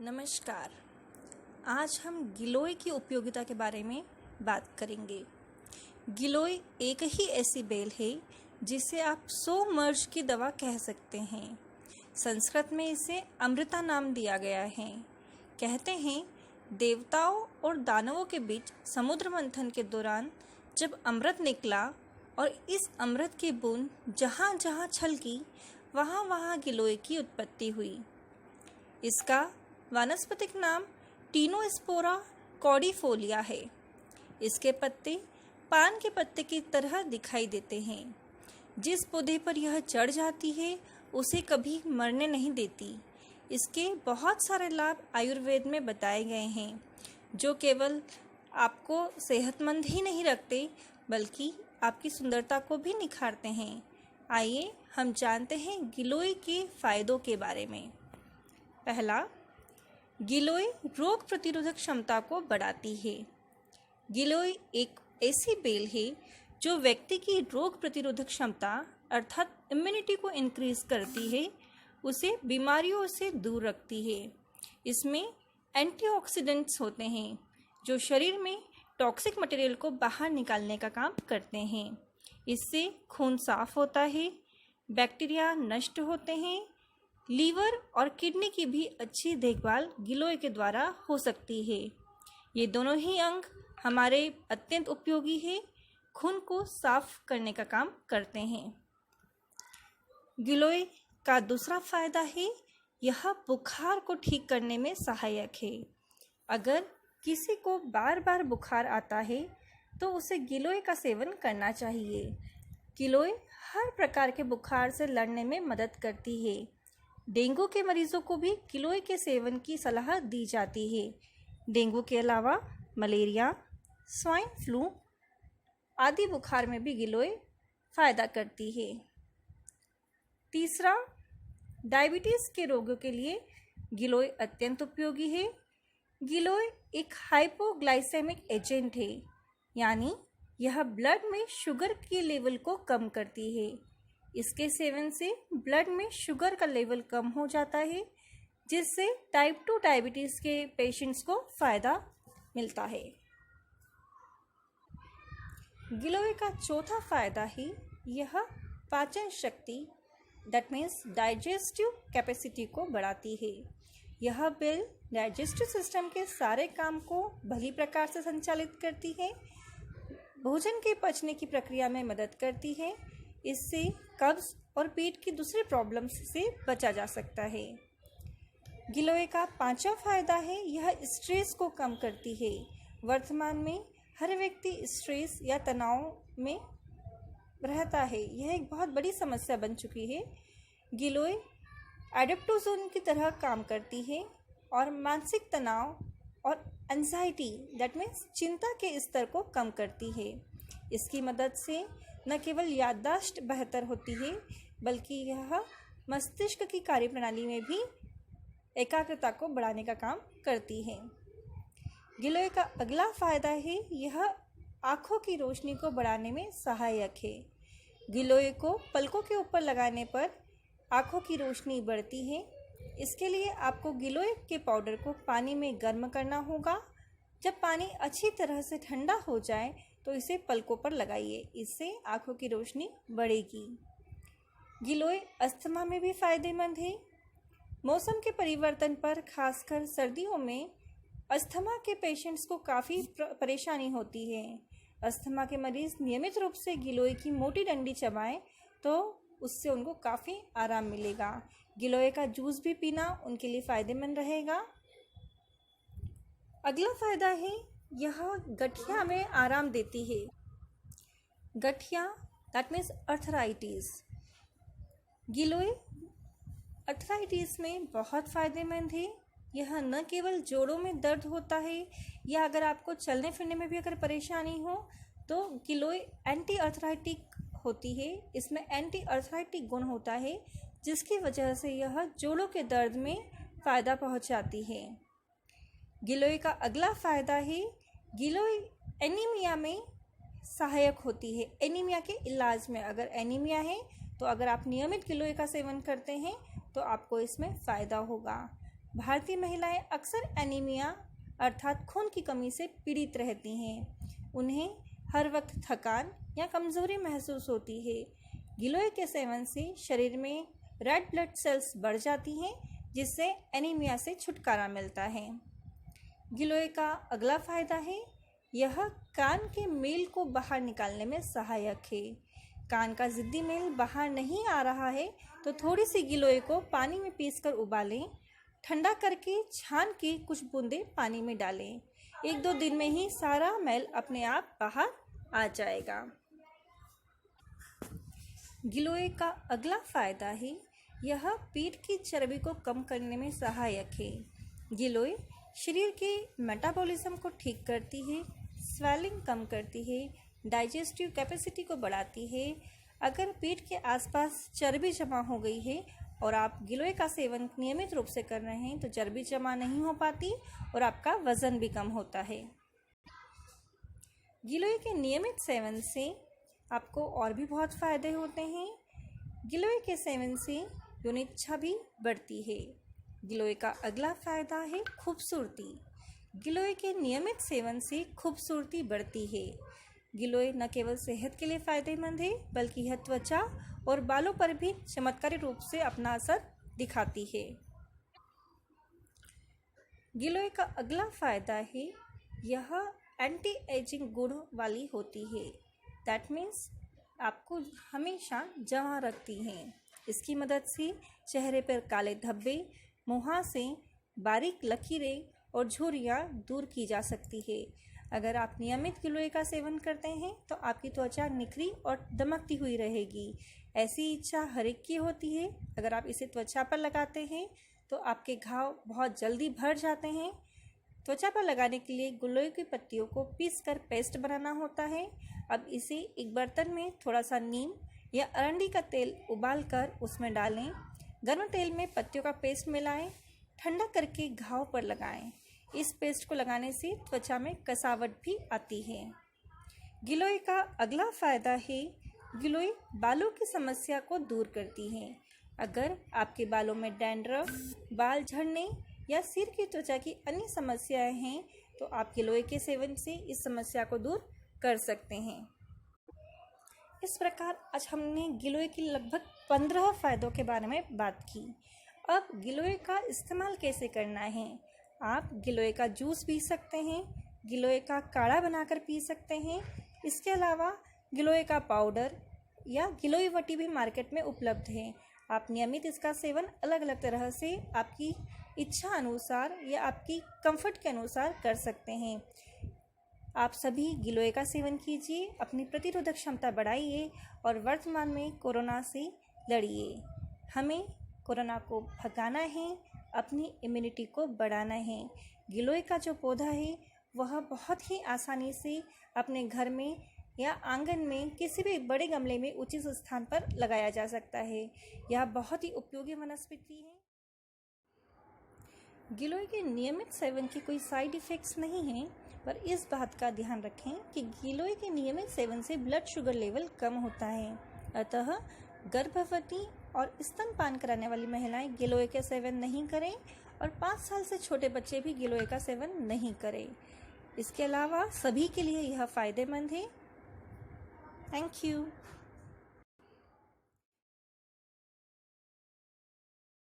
नमस्कार। आज हम गिलोय की उपयोगिता के बारे में बात करेंगे। गिलोय एक ही ऐसी बेल है जिसे आप 100 मर्ज की दवा कह सकते हैं। संस्कृत में इसे अमृता नाम दिया गया है। कहते हैं देवताओं और दानवों के बीच समुद्र मंथन के दौरान जब अमृत निकला और इस अमृत की बूंद जहाँ जहाँ छलकी वहाँ वहाँ गिलोय की उत्पत्ति हुई। इसका वानस्पतिक नाम टीनोस्पोरा कॉर्डिफोलिया है। इसके पत्ते पान के पत्ते की तरह दिखाई देते हैं। जिस पौधे पर यह चढ़ जाती है उसे कभी मरने नहीं देती। इसके बहुत सारे लाभ आयुर्वेद में बताए गए हैं, जो केवल आपको सेहतमंद ही नहीं रखते बल्कि आपकी सुंदरता को भी निखारते हैं। आइए हम जानते हैं गिलोय के फायदों के बारे में। पहला, गिलोय रोग प्रतिरोधक क्षमता को बढ़ाती है। गिलोय एक ऐसी बेल है जो व्यक्ति की रोग प्रतिरोधक क्षमता अर्थात इम्यूनिटी को इंक्रीज करती है, उसे बीमारियों से दूर रखती है। इसमें एंटीऑक्सीडेंट्स होते हैं जो शरीर में टॉक्सिक मटेरियल को बाहर निकालने का काम करते हैं। इससे खून साफ होता है, बैक्टीरिया नष्ट होते हैं, लीवर और किडनी की भी अच्छी देखभाल गिलोय के द्वारा हो सकती है। ये दोनों ही अंग हमारे अत्यंत उपयोगी है, खून को साफ करने का काम करते हैं। गिलोय का दूसरा फायदा है यह बुखार को ठीक करने में सहायक है। अगर किसी को बार बार बुखार आता है तो उसे गिलोय का सेवन करना चाहिए। गिलोय हर प्रकार के बुखार से लड़ने में मदद करती है। डेंगू के मरीजों को भी गिलोय के सेवन की सलाह दी जाती है। डेंगू के अलावा मलेरिया, स्वाइन फ्लू आदि बुखार में भी गिलोय फायदा करती है। तीसरा, डायबिटीज़ के रोगियों के लिए गिलोय अत्यंत उपयोगी है। गिलोय एक हाइपोग्लाइसेमिक एजेंट है, यानी यह ब्लड में शुगर के लेवल को कम करती है। इसके सेवन से ब्लड में शुगर का लेवल कम हो जाता है, जिससे टाइप 2 डायबिटीज़ के पेशेंट्स को फ़ायदा मिलता है। गिलोय का चौथा फायदा है यह पाचन शक्ति दैट मीन्स डाइजेस्टिव कैपेसिटी को बढ़ाती है। यह बेल डाइजेस्टिव सिस्टम के सारे काम को भली प्रकार से संचालित करती है, भोजन के पचने की प्रक्रिया में मदद करती है। इससे कब्ज और पेट की दूसरी प्रॉब्लम्स से बचा जा सकता है। गिलोय का पांचवा फायदा है यह स्ट्रेस को कम करती है। वर्तमान में हर व्यक्ति स्ट्रेस या तनाव में रहता है, यह एक बहुत बड़ी समस्या बन चुकी है। गिलोय एडेप्टोजोन की तरह काम करती है और मानसिक तनाव और एंजाइटी दैट मीन्स चिंता के स्तर को कम करती है। इसकी मदद से न केवल याददाश्त बेहतर होती है बल्कि यह मस्तिष्क की कार्यप्रणाली में भी एकाग्रता को बढ़ाने का काम करती है। गिलोय का अगला फायदा है यह आँखों की रोशनी को बढ़ाने में सहायक है। गिलोय को पलकों के ऊपर लगाने पर आँखों की रोशनी बढ़ती है। इसके लिए आपको गिलोय के पाउडर को पानी में गर्म करना होगा। जब पानी अच्छी तरह से ठंडा हो जाए तो इसे पलकों पर लगाइए, इससे आँखों की रोशनी बढ़ेगी। गिलोय अस्थमा में भी फायदेमंद है। मौसम के परिवर्तन पर खासकर सर्दियों में अस्थमा के पेशेंट्स को काफ़ी परेशानी होती है। अस्थमा के मरीज़ नियमित रूप से गिलोय की मोटी डंडी चबाएं तो उससे उनको काफ़ी आराम मिलेगा। गिलोय का जूस भी पीना उनके लिए फ़ायदेमंद रहेगा। अगला फ़ायदा है यह गठिया में आराम देती है। गठिया that means arthritis. Giloy arthritis में बहुत फ़ायदेमंद है। यह न केवल जोड़ों में दर्द होता है या अगर आपको चलने फिरने में भी अगर परेशानी हो तो गिलोय एंटी अर्थराइटिक होती है। इसमें एंटी अर्थराइटिक गुण होता है जिसकी वजह से यह जोड़ों के दर्द में फ़ायदा पहुंचाती है। गिलोय का अगला फ़ायदा है गिलोय एनीमिया में सहायक होती है। एनीमिया के इलाज में अगर एनीमिया है तो अगर आप नियमित गिलोय का सेवन करते हैं तो आपको इसमें फ़ायदा होगा। भारतीय महिलाएं अक्सर एनीमिया अर्थात खून की कमी से पीड़ित रहती हैं। उन्हें हर वक्त थकान या कमज़ोरी महसूस होती है। गिलोय के सेवन से शरीर में रेड ब्लड सेल्स बढ़ जाती हैं, जिससे एनीमिया से छुटकारा मिलता है। गिलोय का अगला फायदा है, यह कान के मेल को बाहर निकालने में सहायक है। कान का ज़िद्दी मेल बाहर नहीं आ रहा है तो थोड़ी सी गिलोय को पानी में पीसकर उबालें, ठंडा करके छान के कुछ बूंदें पानी में डालें। 1-2 दिन में ही सारा मेल अपने आप बाहर आ जाएगा। गिलोय का अगला फायदा है, यह पेट की चर्बी को कम करने में सहायक है। गिलोय शरीर के मेटाबॉलिज्म को ठीक करती है, स्वेलिंग कम करती है, डाइजेस्टिव कैपेसिटी को बढ़ाती है। अगर पेट के आसपास चर्बी जमा हो गई है और आप गिलोय का सेवन नियमित रूप से कर रहे हैं तो चर्बी जमा नहीं हो पाती और आपका वजन भी कम होता है। गिलोय के नियमित सेवन से आपको और भी बहुत फ़ायदे होते हैं। गिलोय के सेवन से यौन इच्छा भी बढ़ती है। गिलोय का अगला फ़ायदा है खूबसूरती। गिलोय के नियमित सेवन से खूबसूरती बढ़ती है। गिलोय न केवल सेहत के लिए फ़ायदेमंद है बल्कि यह त्वचा और बालों पर भी चमत्कारी रूप से अपना असर दिखाती है। गिलोय का अगला फ़ायदा है, यह एंटी एजिंग गुण वाली होती है। दैट मीन्स आपको हमेशा जवां रखती हैं। इसकी मदद से चेहरे पर काले धब्बे, मुहासे, बारीक लकीरें और झुर्रियाँ दूर की जा सकती है। अगर आप नियमित गिलोय का सेवन करते हैं तो आपकी त्वचा निखरी और दमकती हुई रहेगी। ऐसी इच्छा हर एक की होती है। अगर आप इसे त्वचा पर लगाते हैं तो आपके घाव बहुत जल्दी भर जाते हैं। त्वचा पर लगाने के लिए गिलोय की पत्तियों को पीसकर पेस्ट बनाना होता है। अब इसे एक बर्तन में थोड़ा सा नीम या अरंडी का तेल उबालकर उसमें डालें। गर्म तेल में पत्तियों का पेस्ट मिलाएं, ठंडा करके घाव पर लगाएं। इस पेस्ट को लगाने से त्वचा में कसावट भी आती है। गिलोय का अगला फ़ायदा है, गिलोय बालों की समस्या को दूर करती है। अगर आपके बालों में डैंड्रफ, बाल झड़ने या सिर की त्वचा की अन्य समस्याएं हैं तो आप गिलोय के सेवन से इस समस्या को दूर कर सकते हैं। इस प्रकार आज हमने गिलोय की लगभग 15 फ़ायदों के बारे में बात की। अब गिलोय का इस्तेमाल कैसे करना है? आप गिलोय का जूस पी सकते हैं, गिलोय का काढ़ा बनाकर पी सकते हैं। इसके अलावा गिलोय का पाउडर या गिलोय वटी भी मार्केट में उपलब्ध है। आप नियमित इसका सेवन अलग अलग तरह से आपकी इच्छा अनुसार या आपकी कंफर्ट के अनुसार कर सकते हैं। आप सभी गिलोय का सेवन कीजिए, अपनी प्रतिरोधक क्षमता बढ़ाइए और वर्तमान में कोरोना से लड़िए। हमें कोरोना को भगाना है, अपनी इम्यूनिटी को बढ़ाना है। गिलोय का जो पौधा है वह बहुत ही आसानी से अपने घर में या आंगन में किसी भी बड़े गमले में उचित स्थान पर लगाया जा सकता है। यह बहुत ही उपयोगी वनस्पति है। गिलोय के नियमित सेवन के कोई साइड इफ़ेक्ट्स नहीं हैं, पर इस बात का ध्यान रखें कि गिलोय के नियमित सेवन से ब्लड शुगर लेवल कम होता है। अतः गर्भवती और स्तनपान कराने वाली महिलाएं गिलोय का सेवन नहीं करें और 5 साल से छोटे बच्चे भी गिलोय का सेवन नहीं करें। इसके अलावा सभी के लिए यह फ़ायदेमंद है। Thank you.